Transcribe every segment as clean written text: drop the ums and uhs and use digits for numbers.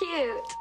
cute.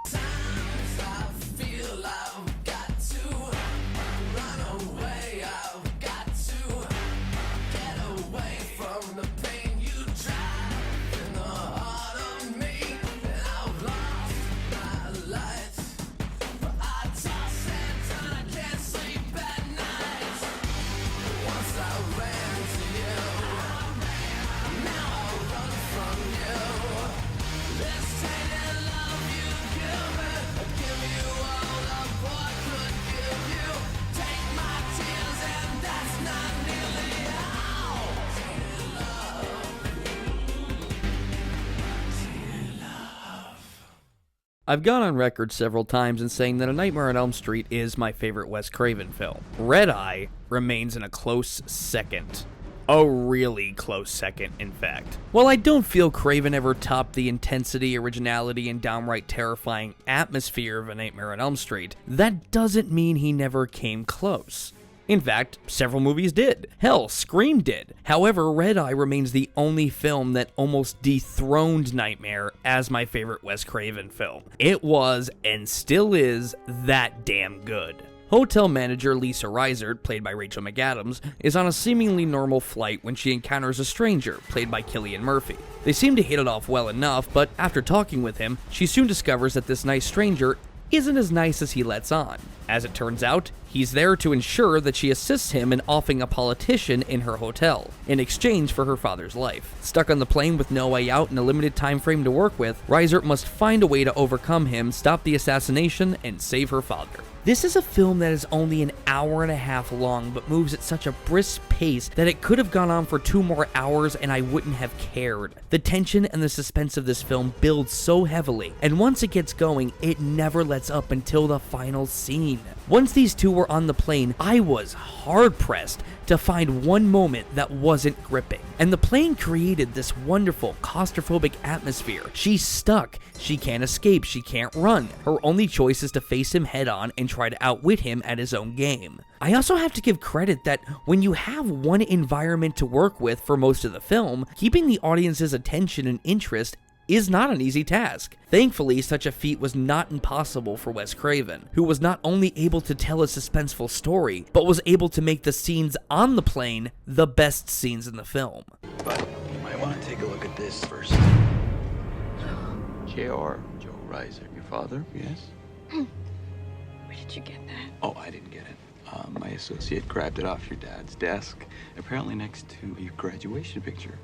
I've gone on record several times in saying that A Nightmare on Elm Street is my favorite Wes Craven film. Red Eye remains in a close second. A really close second, in fact. While I don't feel Craven ever topped the intensity, originality, and downright terrifying atmosphere of A Nightmare on Elm Street, that doesn't mean he never came close. In fact, several movies did. Hell, Scream did. However, Red Eye remains the only film that almost dethroned Nightmare as my favorite Wes Craven film. It was, and still is, that damn good. Hotel manager Lisa Reisert, played by Rachel McAdams, is on a seemingly normal flight when she encounters a stranger, played by Cillian Murphy. They seem to hit it off well enough, but after talking with him, she soon discovers that this nice stranger isn't as nice as he lets on. As it turns out, he's there to ensure that she assists him in offing a politician in her hotel, in exchange for her father's life. Stuck on the plane with no way out and a limited time frame to work with, Reisert must find a way to overcome him, stop the assassination, and save her father. This is a film that is only an hour and a half long, but moves at such a brisk pace that it could have gone on for 2 more hours and I wouldn't have cared. The tension and the suspense of this film build so heavily, and once it gets going, it never lets up until the final scene. Once these two were on the plane, I was hard-pressed to find one moment that wasn't gripping. And the plane created this wonderful, claustrophobic atmosphere. She's stuck. She can't escape. She can't run. Her only choice is to face him head-on and try to outwit him at his own game. I also have to give credit that when you have one environment to work with for most of the film, keeping the audience's attention and interest is not an easy task. Thankfully, such a feat was not impossible for Wes Craven, who was not only able to tell a suspenseful story, but was able to make the scenes on the plane the best scenes in the film. But you might want to take a look at this first. J.R. Joe Reiser, your father, yes? Where did you get that? Oh, I didn't get it. My associate grabbed it off your dad's desk, apparently next to your graduation picture.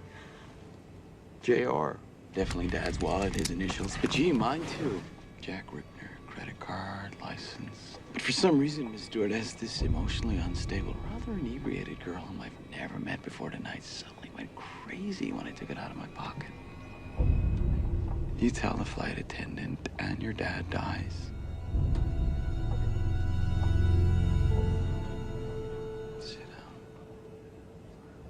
J.R. Definitely Dad's wallet, his initials. But gee, mine too. Jack Rippner, credit card, license. But for some reason, Miss Stewardess, this emotionally unstable, rather inebriated girl whom I've never met before tonight suddenly went crazy when I took it out of my pocket. You tell the flight attendant and your dad dies.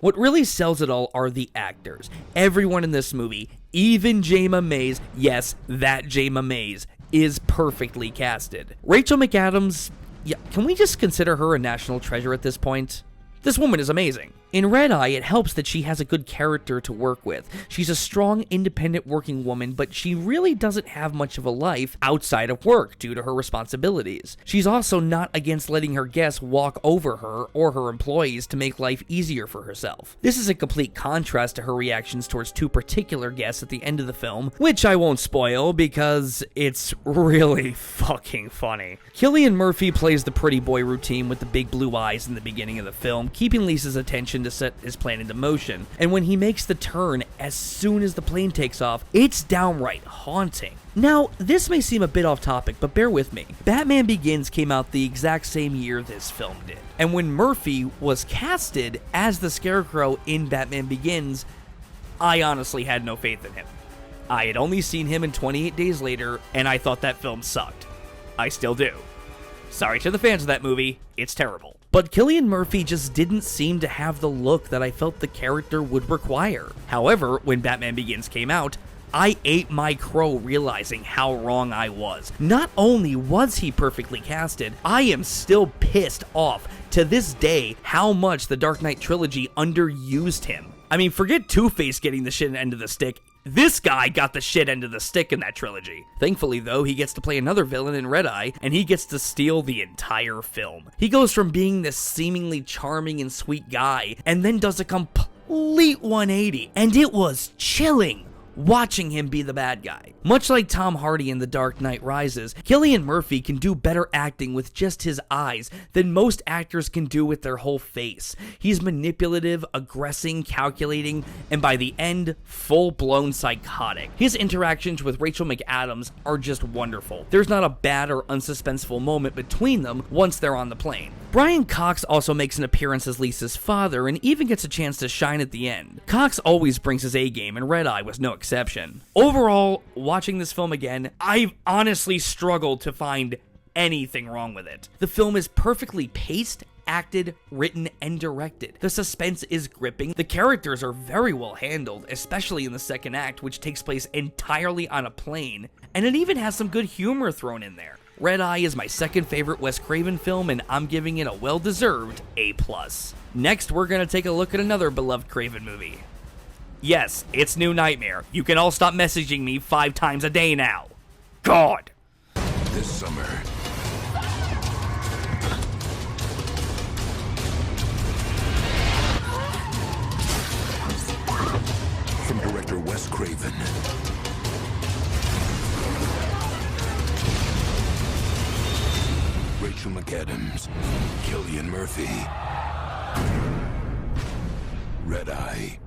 What really sells it all are the actors. Everyone in this movie, even Jayma Mays, yes, that Jayma Mays, is perfectly casted. Rachel McAdams, yeah, can we just consider her a national treasure at this point? This woman is amazing. In Red Eye, it helps that she has a good character to work with. She's a strong, independent working woman, but she really doesn't have much of a life outside of work due to her responsibilities. She's also not against letting her guests walk over her or her employees to make life easier for herself. This is a complete contrast to her reactions towards 2 particular guests at the end of the film, which I won't spoil because it's really fucking funny. Cillian Murphy plays the pretty boy routine with the big blue eyes in the beginning of the film, keeping Lisa's attention to set his plan into motion, and when he makes the turn as soon as the plane takes off, it's downright haunting. Now, this may seem a bit off topic, but bear with me. Batman Begins came out the exact same year this film did, and when Murphy was casted as the Scarecrow in Batman Begins, I honestly had no faith in him. I had only seen him in 28 Days Later, and I thought that film sucked. I still do. Sorry to the fans of that movie, it's terrible. But Cillian Murphy just didn't seem to have the look that I felt the character would require. However, when Batman Begins came out, I ate my crow realizing how wrong I was. Not only was he perfectly casted, I am still pissed off to this day how much the Dark Knight trilogy underused him. I mean, forget Two-Face getting the shit end of the stick. This guy got the shit end of the stick in that trilogy. Thankfully, though, he gets to play another villain in Red Eye, and he gets to steal the entire film. He goes from being this seemingly charming and sweet guy, and then does a complete 180, and it was chilling watching him be the bad guy. Much like Tom Hardy in The Dark Knight Rises, Cillian Murphy can do better acting with just his eyes than most actors can do with their whole face. He's manipulative, aggressing, calculating, and by the end, full-blown psychotic. His interactions with Rachel McAdams are just wonderful. There's not a bad or unsuspenseful moment between them once they're on the plane. Brian Cox also makes an appearance as Lisa's father and even gets a chance to shine at the end. Cox always brings his A-game, and Red Eye was no exception. Overall, watching this film again, I've honestly struggled to find anything wrong with it. The film is perfectly paced, acted, written, and directed. The suspense is gripping. The characters are very well handled, especially in the second act, which takes place entirely on a plane, and it even has some good humor thrown in there. Red Eye is my second favorite Wes Craven film, and I'm giving it a well-deserved A+. Next, we're gonna take a look at another beloved Craven movie. Yes, it's New Nightmare. You can all stop messaging me 5 times a day now. God! This summer, from director Wes Craven, Rachel McAdams, Cillian Murphy, Red Eye.